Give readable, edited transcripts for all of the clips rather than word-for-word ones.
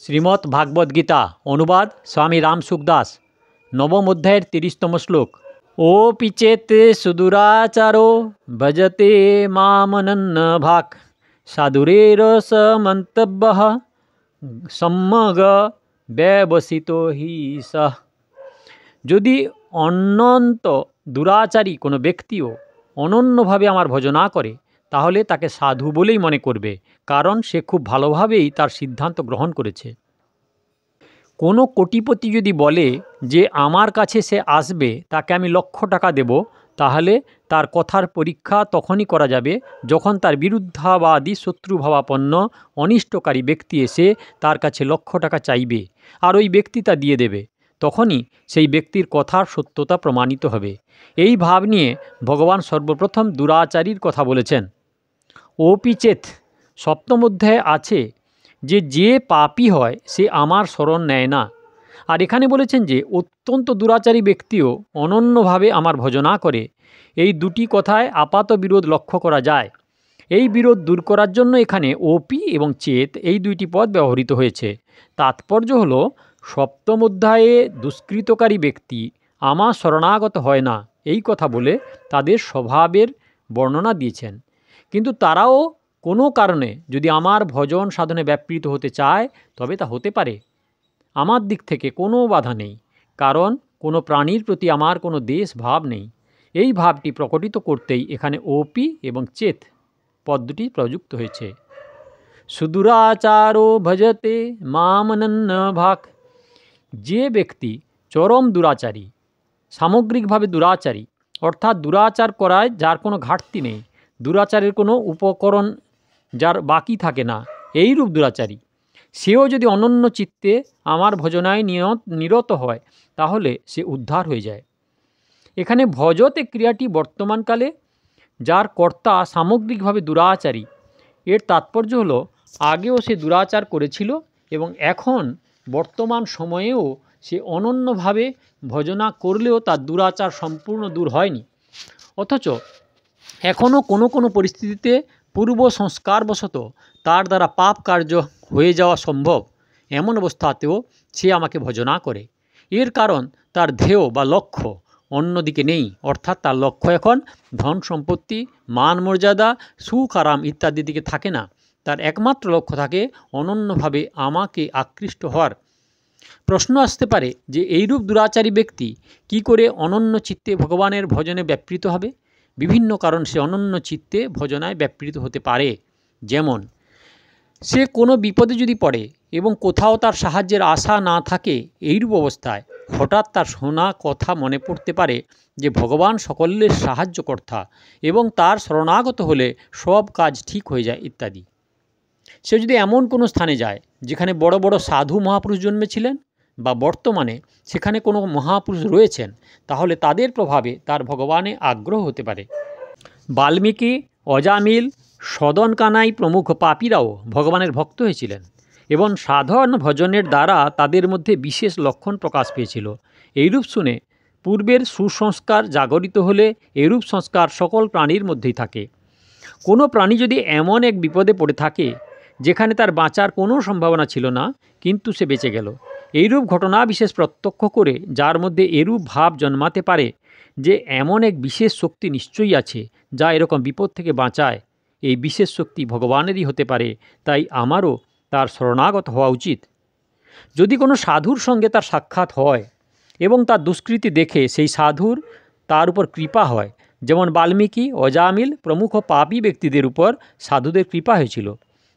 শ্রীমদ্ ভাগবত গীতা অনুবাদ স্বামী রামসুখদাস নবম অধ্যায়ের ৩০তম শ্লোক। ওপি চেতে সুদুরাচারো ভজতে মামনন্য ভাক সাধুরের সমন্তব্যঃ সম্যগ ব্যবসিত হি সহ। যদি অনন্ত দুরাচারী কোনো ব্যক্তিও অনন্যভাবে আমার ভজনা করে তাহলে তাকে সাধু বলেই মনে করবে, কারণ সে খুব ভালোভাবেই তার সিদ্ধান্ত গ্রহণ করেছে। কোনো কোটিপতি যদি বলে যে আমার কাছে সে আসবে, তাকে আমি লক্ষ টাকা দেব, তাহলে তার কথার পরীক্ষা তখনই করা যাবে যখন তার বিরুদ্ধাবাদী শত্রুভাবাপন্ন অনিষ্টকারী ব্যক্তি এসে তার কাছে লক্ষ টাকা চাইবে আর ওই ব্যক্তি তা দিয়ে দেবে। তখনই সেই ব্যক্তির কথার সত্যতা প্রমাণিত হবে। এই ভাব নিয়ে ভগবান সর্বপ্রথম দুরাচারীর কথা বলেছেন। ওপিচেত সপ্তম অধ্যায়ে আছে যে পাপী হয় সে আমার শরণ নেয় না। আর এখানে বলেছেন যে অত্যন্ত দুরাচারী ব্যক্তিও অনন্যভাবে আমার ভজনা করে। এই দুটি কথায় আপাত বিরোধ লক্ষ্য করা যায়। এই বিরোধ দূর করার জন্য এখানে ওপি এবং চেত এই দুইটি পদ ব্যবহৃত হয়েছে। তাৎপর্য হলো সপ্তম অধ্যায়ে দুষ্কৃতকারী ব্যক্তি আমার শরণাগত হয় না এই কথা বলে তাদের স্বভাবের বর্ণনা দিয়েছেন। কিন্তু তারাও কোনো কারণে যদি আমার ভজন সাধনে ব্যাপৃত হতে চায় তবে তা হতে পারে। আমার দিক থেকে কোনো বাধা নেই, কারণ কোনো প্রাণীর প্রতি আমার কোনো দেশ ভাব নেই। এই ভাবটি প্রকটিত করতেই এখানে ওপি এবং চেত পদ দুটি প্রযুক্ত হয়েছে। সুদুরাচারো ভজতে মামনন্য ভাক। যে ব্যক্তি চরম দুরাচারী, সামগ্রিকভাবে দুরাচারী, অর্থাৎ দুরাচার করায় যার কোনো ঘাটতি নেই, দুরাচারের কোনো উপকরণ যার বাকি থাকে না, এইরূপ দুরাচারী, সেও যদি অনন্য চিত্তে আমার ভজনায় নিরত হয় তাহলে সে উদ্ধার হয়ে যায়। এখানে ভজতে ক্রিয়াটি বর্তমানকালে যার কর্তা সামগ্রিকভাবে দুরাচারী, এর তাৎপর্য হলো আগেও সে দুরাচার করেছিল এবং এখন বর্তমান সময়েও সে অনন্যভাবে ভজনা করলেও তার দুরাচার সম্পূর্ণ দূর হয়নি। অথচ এখনও কোনো কোনো পরিস্থিতিতে পূর্ব সংস্কারবশত তার দ্বারা পাপ কার্য হয়ে যাওয়া সম্ভব। এমন অবস্থাতেও সে আমাকে ভজনা করে। এর কারণ তার ধ্যেয় বা লক্ষ্য অন্যদিকে নেই, অর্থাৎ তার লক্ষ্য এখন ধন সম্পত্তি, মান মর্যাদা, সুখ আরাম ইত্যাদির দিকে থাকে না। তার একমাত্র লক্ষ্য থাকে অনন্যভাবে আমাকে আকৃষ্ট হওয়ার। প্রশ্ন আসতে পারে যে এইরূপ দুরাচারী ব্যক্তি কি করে অনন্য চিত্তে ভগবানের ভজনে ব্যাপৃত হবে? বিভিন্ন কারণ সে অনন্য চিত্তে ভজনায় ব্যাপৃত হতে পারে। যেমন সে কোনো বিপদে যদি পড়ে এবং কোথাও তার সাহায্যের আশা না থাকে, এইরূপ অবস্থায় হঠাৎ তার শোনা কথা মনে পড়তে পারে যে ভগবান সকলের সাহায্যকর্তা এবং তার শরণাগত হলে সব কাজ ঠিক হয়ে যায় ইত্যাদি। সে যদি এমন কোনো স্থানে যায় যেখানে বড় বড় সাধু মহাপুরুষ জন্মেছিলেন বা বর্তমানে সেখানে কোনো মহাপুরুষ রয়েছেন, তাহলে তাদের প্রভাবে তার ভগবানে আগ্রহ হতে পারে। বাল্মীকি, অজামিল, সদন কানাই প্রমুখ পাপীরাও ভগবানের ভক্ত হয়েছিলেন এবং সাধন ভজনের দ্বারা তাদের মধ্যে বিশেষ লক্ষণ প্রকাশ পেয়েছিল। এইরূপ শুনে পূর্বের সুসংস্কার জাগরিত হলে এরূপ সংস্কার সকল প্রাণীর মধ্যেই থাকে। কোনো প্রাণী যদি এমন এক বিপদে পড়ে থাকে যেখানে তার বাঁচার কোনো সম্ভাবনা ছিল না, কিন্তু সে বেঁচে গেল, এইরূপ ঘটনা বিশেষ প্রত্যক্ষ করে যার মধ্যে এরূপ ভাব জন্মাতে পারে যে এমন এক বিশেষ শক্তি নিশ্চয়ই আছে যা এরকম বিপদ থেকে বাঁচায়, এই বিশেষ শক্তি ভগবানেরই হতে পারে, তাই আমারও তার শরণাগত হওয়া উচিত। যদি কোনো সাধুর সঙ্গে তার সাক্ষাৎ হয় এবং তার দুষ্কৃতি দেখে সেই সাধুর তার উপর কৃপা হয়, যেমন বাল্মীকি, অজামিল প্রমুখ পাপী ব্যক্তিদের উপর সাধুদের কৃপা হয়েছিল,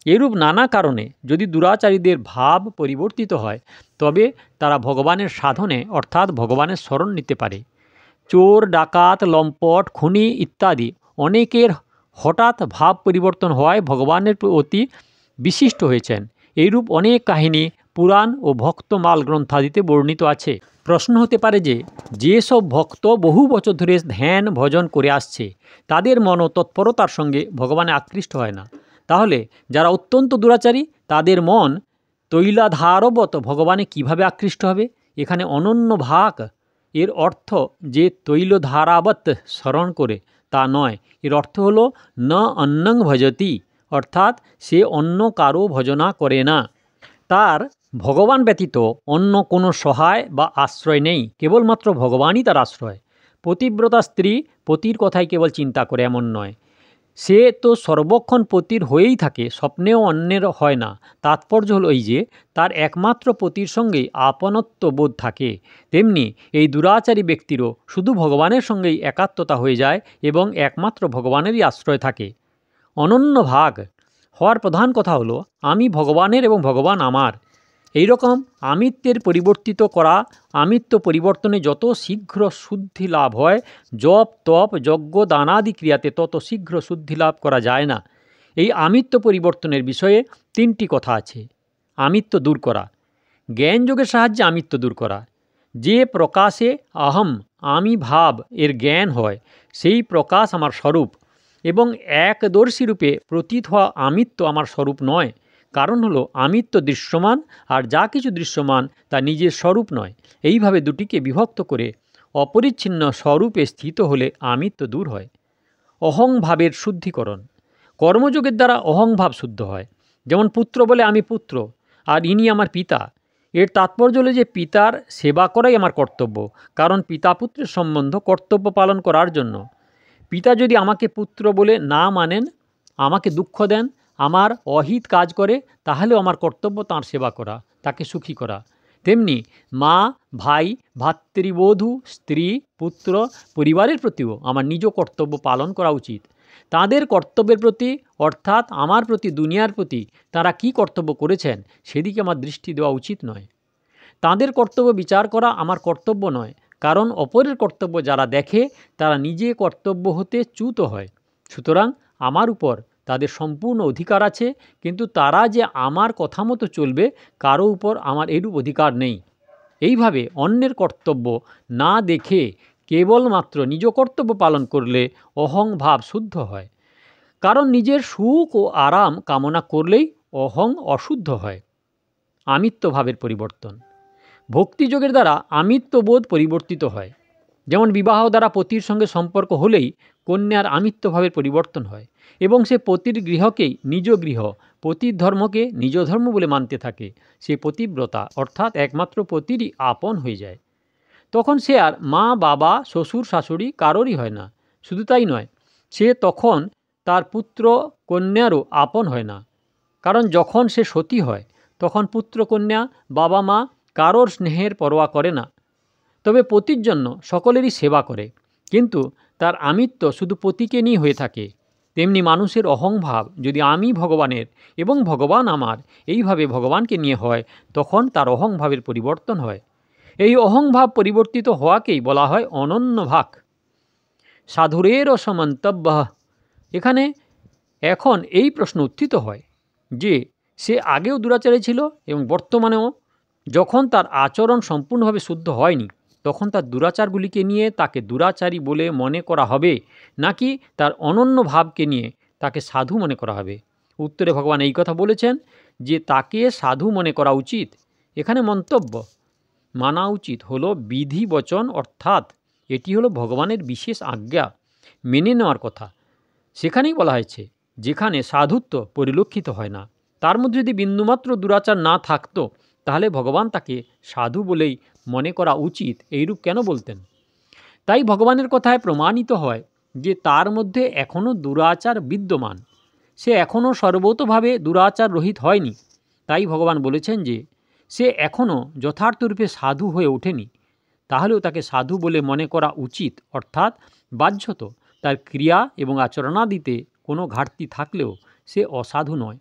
এরূপ নানা কারণে যদি দুরাচারীদের ভাব পরিবর্তিত হয় তবে তারা ভগবানের সাধনে অর্থাৎ ভগবানের শরণ নিতে পারে। চোর, ডাকাত, লম্পট, খুনি ইত্যাদি অনেকের হঠাৎ ভাব পরিবর্তন হওয়ায় ভগবানের প্রতি বিশিষ্ট হয়েছেন। এইরূপ অনেক কাহিনী পুরাণ ও ভক্তমাল গ্রন্থাদিতে বর্ণিত আছে। প্রশ্ন হতে পারে যে সব ভক্ত বহু বছর ধরে ধ্যান ভজন করে আসছে তাদের মনও তৎপরতার সঙ্গে ভগবানে আকৃষ্ট হয় না, তাহলে যারা অত্যন্ত দুরাচারী তাদের মন তৈলাধারবৎ ভগবানে কিভাবে আকৃষ্ট হবে? এখানে অনন্য ভাগ এর অর্থ যে তৈলধারাবৎ স্মরণ করে তা নয়। এর অর্থ হলো ন অন্যং ভজতি, অর্থাৎ সে অন্য কারো ভজনা করে না। তার ভগবান ব্যতীত অন্য কোনো সহায় বা আশ্রয় নেই, কেবলমাত্র ভগবানই তার আশ্রয়। পতিব্রতা স্ত্রী পতির কথাই কেবল চিন্তা করে এমন নয়, সে তো সর্বক্ষণ পতির হয়েই থাকে, স্বপ্নেও অন্যের হয় না। তাৎপর্য হলো এই যে তার একমাত্র পতির সঙ্গেই আপনত্ব বোধ থাকে। তেমনি এই দুরাচারী ব্যক্তিরও শুধু ভগবানের সঙ্গেই একাত্মতা হয়ে যায় এবং একমাত্র ভগবানেরই আশ্রয় থাকে। অনন্য ভাগ হওয়ার প্রধান কথা হলো আমি ভগবানের এবং ভগবান আমার। এই রকম আমিত্বের পরিবর্তিত করা, আমিত্ব পরিবর্তনে যত শীঘ্র শুদ্ধি লাভ হয়, জপ তপ যজ্ঞ দানাদি ক্রিয়াতে তত শীঘ্র শুদ্ধি লাভ করা যায় না। এই আমিত্ব পরিবর্তনের বিষয়ে তিনটি কথা আছে। আমিত্ব দূর করা, জ্ঞানযোগের সাহায্যে আমিত্ব দূর করা। যে প্রকাশে অহম আমি ভাব এর জ্ঞান হয়, সেই প্রকাশ আমার স্বরূপ, এবং একদর্শী রূপে প্রতীত হওয়া আমিত্ব আমার স্বরূপ নয়। কারণ হলো আমিত্ব দৃশ্যমান, আর যা কিছু দৃশ্যমান তা নিজের স্বরূপ নয়। এইভাবে দুটিকে বিভক্ত করে অপরিচ্ছিন্ন স্বরূপে স্থিত হলে আমিত্ব দূর হয়। অহংভাবের শুদ্ধিকরণ, কর্মযোগের দ্বারা অহংভাব শুদ্ধ হয়। যেমন পুত্র বলে আমি পুত্র, আর ইনি আমার পিতা। এর তাৎপর্য হলো যে পিতার সেবা করাই আমার কর্তব্য, কারণ পিতা পুত্রের সম্বন্ধ কর্তব্য পালন করার জন্য। পিতা যদি আমাকে পুত্র বলে না মানেন, আমাকে দুঃখ দেন, আমার অহিত কাজ করে, তাহলেও আমার কর্তব্য তাঁর সেবা করা, তাকে সুখী করা। তেমনি মা, ভাই, ভাতৃবধূ, স্ত্রী, পুত্র, পরিবারের প্রতিও আমার নিজ কর্তব্য পালন করা উচিত। তাদের কর্তব্যের প্রতি, অর্থাৎ আমার প্রতি, দুনিয়ার প্রতি তারা কি কর্তব্য করেছেন সেদিকে আমার দৃষ্টি দেওয়া উচিত নয়। তাদের কর্তব্য বিচার করা আমার কর্তব্য নয়, কারণ অপরের কর্তব্য যারা দেখে তারা নিজে কর্তব্য হতে চ্যুত হয়। সুতরাং আমার উপর তাদের সম্পূর্ণ অধিকার আছে, কিন্তু তারা যে আমার কথা মতো চলবে কারো উপর আমার এরূপ অধিকার নেই। এইভাবে অন্যের কর্তব্য না দেখে কেবলমাত্র নিজ কর্তব্য পালন করলে অহংভাব শুদ্ধ হয়। কারণ নিজের সুখ ও আরাম কামনা করলেই অহং অশুদ্ধ হয়। আমিত্বভাবের পরিবর্তন, ভক্তিযোগের দ্বারা আমিত্ববোধ পরিবর্তিত হয়। যেমন বিবাহ দ্বারা পতির সঙ্গে সম্পর্ক হলেই কন্যার আমিত্বভাবের পরিবর্তন হয় এবং সে পতির গৃহকেই নিজ গৃহ, পতির ধর্মকে নিজ ধর্ম বলে মানতে থাকে। সে পতিব্রতা, অর্থাৎ একমাত্র পতিরই আপন হয়ে যায়। তখন সে আর মা, বাবা, শ্বশুর, শাশুড়ি কারোরই হয় না। শুধু তাই নয়, সে তখন তার পুত্র কন্যারও আপন হয় না। কারণ যখন সে সতী হয় তখন পুত্র কন্যা, বাবা মা কারোর স্নেহের পরোয়া করে না, তবে পতির জন্য সকলেরই সেবা করে। কিন্তু তার আমিত্ব শুধু পতিকে নিয়ে হয়ে থাকে। তেমনি মানুষের অহংভাব যদি আমি ভগবানের এবং ভগবান আমার এইভাবে ভগবানকে নিয়ে হয়, তখন তার অহংভাবের পরিবর্তন হয়। এই অহংভাব পরিবর্তিত হওয়াকেই বলা হয় অনন্য ভাগ। সাধুরের অসমন্তব্য। এখানে এখন এই প্রশ্ন উত্থিত হয় যে সে আগেও দুরাচারী ছিল এবং বর্তমানেও যখন তার আচরণ সম্পূর্ণভাবে শুদ্ধ হয়নি, তখন তার দুরাচারগুলিকে নিয়ে তাকে দুরাচারী বলে মনে করা হবে, নাকি তার অনন্য ভাবকে নিয়ে তাকে সাধু মনে করা হবে? উত্তরে ভগবান এই কথা বলেছেন যে তাকে সাধু মনে করা উচিত। এখানে মন্তব্য, মানা উচিত হলো বিধি বচন, অর্থাৎ এটি হলো ভগবানের বিশেষ আজ্ঞা, মেনে নেওয়ার কথা। সেখানেই বলা হয়েছে যেখানে সাধুত্ব পরিলক্ষিত হয় না, তার মধ্যে যদি বিন্দুমাত্র দুরাচার না থাকতো, তাহলে ভগবান তাকে সাধু বলেই মনে করা উচিত এইরূপ কেন বলতেন? তাই ভগবানের কথায় প্রমাণিত হয় যে তার মধ্যে এখনও দুরাচার বিদ্যমান, সে এখনও সর্বতোভাবে দুরাচার রহিত হয়নি। তাই ভগবান বলেছেন যে সে এখনও যথার্থরূপে সাধু হয়ে ওঠেনি। তাহলেও তাকে সাধু বলে মনে করা উচিত, অর্থাৎ বাহ্যত তার ক্রিয়া এবং আচরণাদিতে কোনো ঘাটতি থাকলেও সে অসাধু নয়।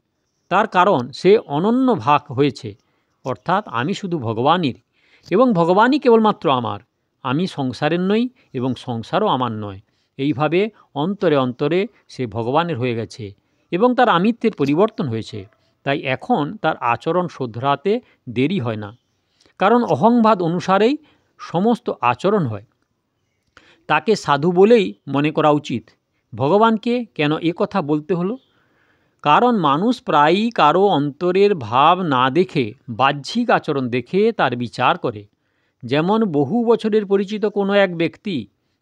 তার কারণ সে অনন্য ভাগ হয়েছে, অর্থাৎ আমি শুধু ভগবানের এবং ভগবানই কেবলমাত্র আমার। আমি সংসারের নই এবং সংসারও আমার নয়। এইভাবে অন্তরে অন্তরে সে ভগবানের হয়ে গেছে এবং তার আমিত্বের পরিবর্তন হয়েছে। তাই এখন তার আচরণ শোধরাতে দেরি হয় না, কারণ অহংভাব অনুসারেই সমস্ত আচরণ হয়। তাকে সাধু বলেই মনে করা উচিত। ভগবানকে কেন এ কথা বলতে হলো? কারণ মানুষ প্রায়ই কারো অন্তরের ভাব না দেখে বাহ্যিক আচরণ দেখে তার বিচার করে। যেমন বহু বছরের পরিচিত কোনো এক ব্যক্তি,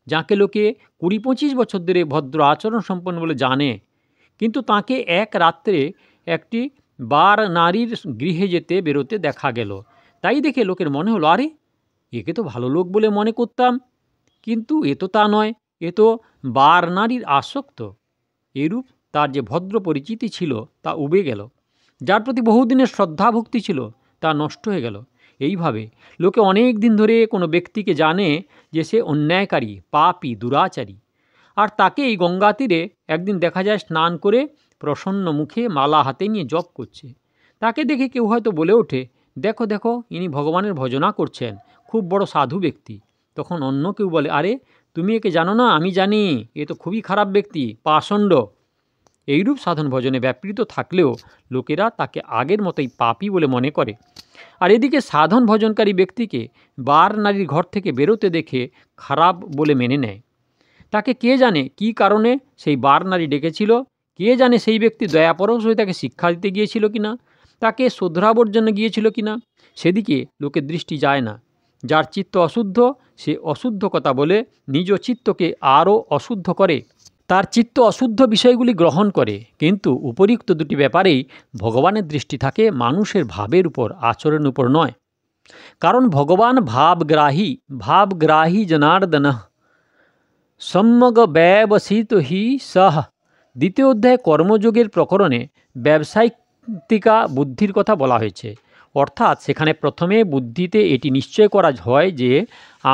যাকে লোকে 20-25 বছর ধরে ভদ্র আচরণ সম্পন্ন বলে জানে, কিন্তু তাকে এক রাত্রে একটি বার নারীর গৃহে যেতে বেরোতে দেখা গেল। তাই দেখে লোকের মনে হলো, আরে একে তো ভালো লোক বলে মনে করতাম, কিন্তু এ তো তা নয়, এ তো বার নারীর আসক্ত। এরূপ তার যে ভদ্র পরিচিতি ছিল তা উবে গেল, যার প্রতি বহুদিনের শ্রদ্ধা ভক্তি ছিল তা নষ্ট হয়ে গেল। এইভাবে লোকে অনেক দিন ধরে কোনো ব্যক্তিকে জানে যে সে অন্যায়কারী, পাপী, দুরাচারী, আর তাকে এই গঙ্গা তীরে একদিন দেখা যায় স্নান করে প্রসন্ন মুখে মালা হাতে নিয়ে জপ করছে। তাকে দেখে কেউ হয়তো বলে ওঠে, দেখো দেখো, ইনি ভগবানের ভজনা করছেন, খুব বড় সাধু ব্যক্তি। তখন অন্য কেউ বলে, আরে তুমি একে জানো না? আমি জানি, এ তো খুবই খারাপ ব্যক্তি, পাষণ্ড। এইরূপ সাধন ভজনে ব্যাপৃত থাকলেও লোকেরা তাকে আগের মতোই পাপী বলে মনে করে। আর এদিকে সাধন ভজনকারী ব্যক্তিকে বার নারীর ঘর থেকে বেরোতে দেখে খারাপ বলে মেনে নেয়। তাকে কে জানে কী কারণে সেই বার নারী ডেকেছিল, কে জানে সেই ব্যক্তি দয়াপরশ হয়ে তাকে শিক্ষা দিতে গিয়েছিল কিনা, তাকে শোধরাবার জন্য গিয়েছিল কিনা, সেদিকে লোকের দৃষ্টি যায় না। যার চিত্ত অশুদ্ধ, সে অশুদ্ধ কথা বলে নিজ চিত্তকে আরও অশুদ্ধ করে, তার চিত্ত অশুদ্ধ বিষয়গুলি গ্রহণ করে। কিন্তু উপরিউক্ত দুটি ব্যাপারেই ভগবানের দৃষ্টি থাকে মানুষের ভাবের উপর, আচরণের উপর নয়। কারণ ভগবান ভাবগ্রাহী জনার্দন সম্যগ ব্যবসিত হি সহ। দ্বিতীয় অধ্যায়ে কর্মযোগের প্রকরণে ব্যবসায়িকা বুদ্ধির কথা বলা হয়েছে। অর্থাৎ সেখানে প্রথমে বুদ্ধিতে এটি নিশ্চয় করা হয় যে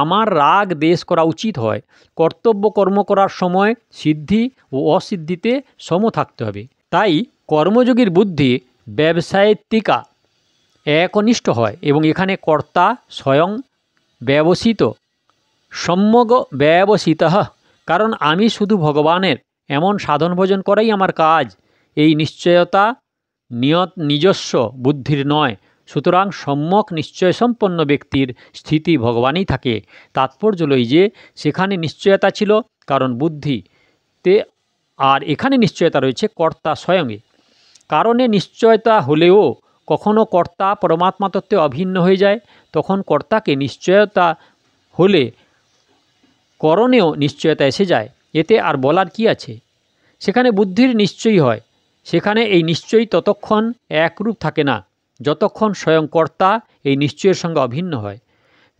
আমার রাগ দেশ করা উচিত হয়, কর্তব্য কর্ম করার সময় সিদ্ধি ও অসিদ্ধিতে সম থাকতে হবে। তাই কর্মযোগীর বুদ্ধি ব্যবসায়িকা একনিষ্ঠ হয় এবং এখানে কর্তা স্বয়ং ব্যবসিত, সম্যগ ব্যবসিত, কারণ আমি শুধু ভগবানের এমন সাধন ভজন করাই আমার কাজ, এই নিশ্চয়তা নিজস্ব বুদ্ধির নয়। সুতরাং সম্যক নিশ্চয় সম্পন্ন ব্যক্তির স্থিতি ভগবানই থাকে। তাৎপর্য লই যে সেখানে নিশ্চয়তা ছিল কারণ বুদ্ধিতে, আর এখানে নিশ্চয়তা রয়েছে কর্তা স্বয়ংয়ে। কারণে নিশ্চয়তা হলেও কখনো কর্তা পরমাত্মা তত্ত্বে অভিন্ন হয়ে যায়, তখন কর্তাকে নিশ্চয়তা হলে করণেও নিশ্চয়তা এসে যায়। এতে আর বলার কি আছে? সেখানে বুদ্ধির নিশ্চয়ই হয়। সেখানে এই নিশ্চয়ই ততক্ষণ একরূপ থাকে না যতক্ষণ স্বয়ং কর্তা এই নিশ্চয়ের সঙ্গে অভিন্ন হয়।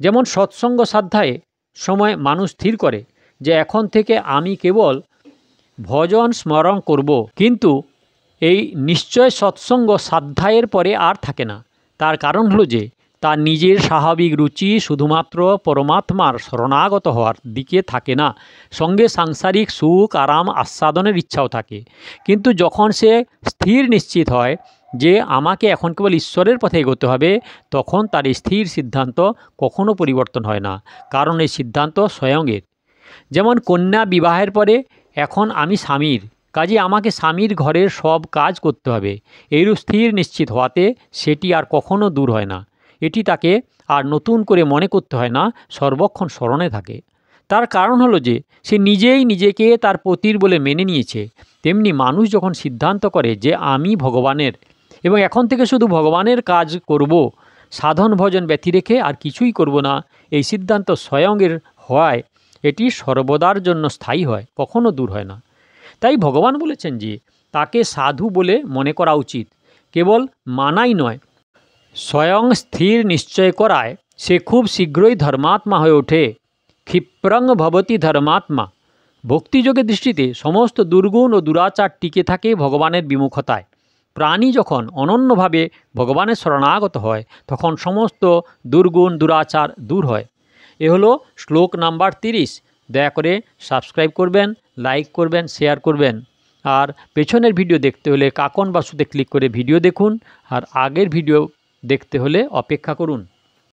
যেমন সৎসঙ্গ সাধ্যায়ে সময় মানুষ স্থির করে যে এখন থেকে আমি কেবল ভজন স্মরণ করব, কিন্তু এই নিশ্চয় সৎসঙ্গ সাধ্যায়ের পরে আর থাকে না। তার কারণ হলো যে তার নিজের স্বাভাবিক রুচি শুধুমাত্র পরমাত্মার শরণাগত হওয়ার দিকে থাকে না, সঙ্গে সাংসারিক সুখ আরাম আস্বাদনের ইচ্ছাও থাকে। কিন্তু যখন সে স্থির নিশ্চিত হয় যে আমাকে এখন কেবল ঈশ্বরের পথে এগোতে হবে, তখন তার স্থির সিদ্ধান্ত কখনো পরিবর্তন হয় না, কারণ এই সিদ্ধান্ত স্বয়ংের। যেমন কন্যা বিবাহের পরে এখন আমি স্বামীর, কাজে আমাকে স্বামীর ঘরের সব কাজ করতে হবে, এইরূপ স্থির নিশ্চিত হওয়াতে সেটি আর কখনো দূর হয় না। এটি তাকে আর নতুন করে মনে করতে হয় না, সর্বক্ষণ স্মরণে থাকে। তার কারণ হলো যে সে নিজেই নিজেকে তার পতির বলে মেনে নিয়েছে। তেমনি মানুষ যখন সিদ্ধান্ত করে যে আমি ভগবানের এবং এখন থেকে শুধু ভগবানের কাজ করব, সাধন ভজন ব্যতি রেখে আর কিছুই করব না, এই সিদ্ধান্ত স্বয়ংের হওয়ায় এটি সর্বদার জন্য স্থায়ী হয়, কখনো দূর হয় না। তাই ভগবান বলেছেন যে তাকে সাধু বলে মনে করা উচিত, কেবল মানাই নয়, স্বয়ং স্থির নিশ্চয় করায় সে খুব শীঘ্রই ধর্মাত্মা হয়ে ওঠে। ক্ষিপ্রং ভবতি ধর্মাত্মা। ভক্তিযোগের দৃষ্টিতে সমস্ত দুর্গুণ ও দুরাচার টিকে থাকে ভগবানের বিমুখতায়। প্রাণী যখন অনন্যভাবে ভগবানের শরণাগত হয় তখন সমস্ত দুর্গুণ দুরাচার দূর হয়। এ হলো শ্লোক নাম্বার 30। দয়া করে সাবস্ক্রাইব করবেন, লাইক করবেন, শেয়ার করবেন। আর পেছনের ভিডিও দেখতে হলে কাকন বাসুতে ক্লিক করে ভিডিও দেখুন, আর আগের ভিডিও দেখতে হলে অপেক্ষা করুন।